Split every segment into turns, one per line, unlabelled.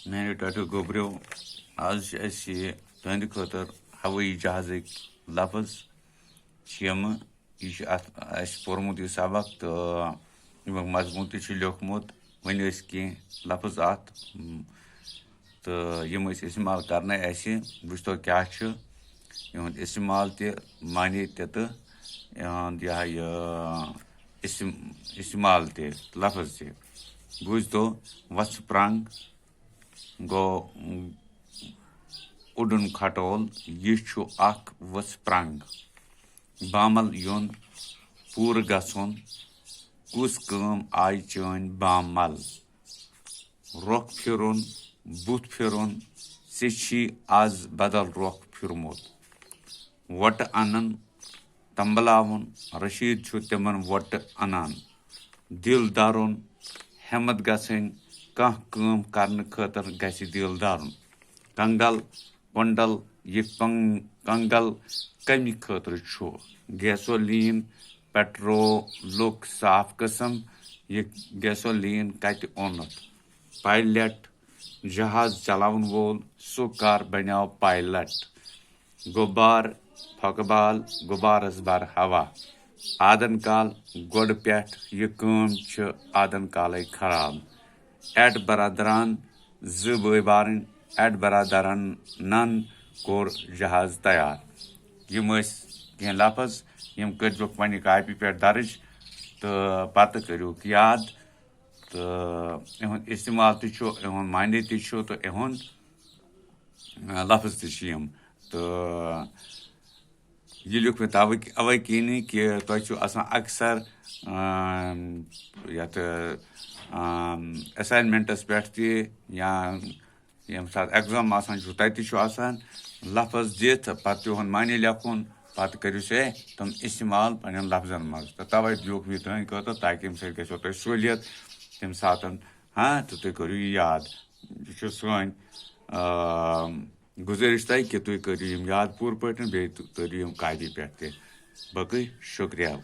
मैंने टटू गोबरो आज तुंद खतर हवाई जहाज़ लफ्ज यम यह पोर्मुत यह सबक तो मजमून तोखमुत वन कह लफ्ज अत तो यम इस्तेमाल कर वो क्या इस्तेमाल माने तो यह इस्तेमाल लफ्ज बूझ तो वत्स प्रंग गो उडन खटोल यह वत्स प्रंग बामल युन पूर गसन कुस कम आई चन बामल रोख फिरुन बुत फिरुन से आज बदल रोख फिरमुत वट अनन तंबलावन रशीद तिमन वट अनान दिल दारुन हिम्मत गसन कह कम करने खतर गस दिल दारुन कंगल कुंडल यह कंगल कमी खतर गैसोलीन पेट्रोलुक साफ किस्म यह गैसोलीन कत ओनत पायलट जहाज चलावन वोल सो कर बनो पायलट गुब्बार फकबाल गुब्बारस बर हवा आदन काल गोड पे यह कम आदन काल खराब एड बरदरान बारन एड बरदरान नन कोर जहाज तैयार यम कह लफ्ज यम कर पे कापी पे दर्ज तो पत करू याद तो इहुंद इस्तेमाल इहुंद माने तो इहुंद लफ्ज तम तो यह लिख मे अवे किनी कि तुम अक्सर ये असाइनमेंटस पे या यम सात एग्जाम तत लफ्ज दित पे माने लेखुन पत करू से तुम इस्तेमाल पन लफ्जन मज तो तवे लिख मे तुंद खतर ताकि अम सत गो सहूलियत तम सात हाँ तो तुम करू याद यह सन गुजारिश तक कि तुम करू याद पूर पे बे तरियो कापी पे बकई शुक्रिया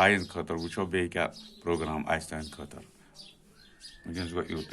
आयंद खतर वो बे क्या प्रोग्राम तुंद खतर वनकस गो यूत।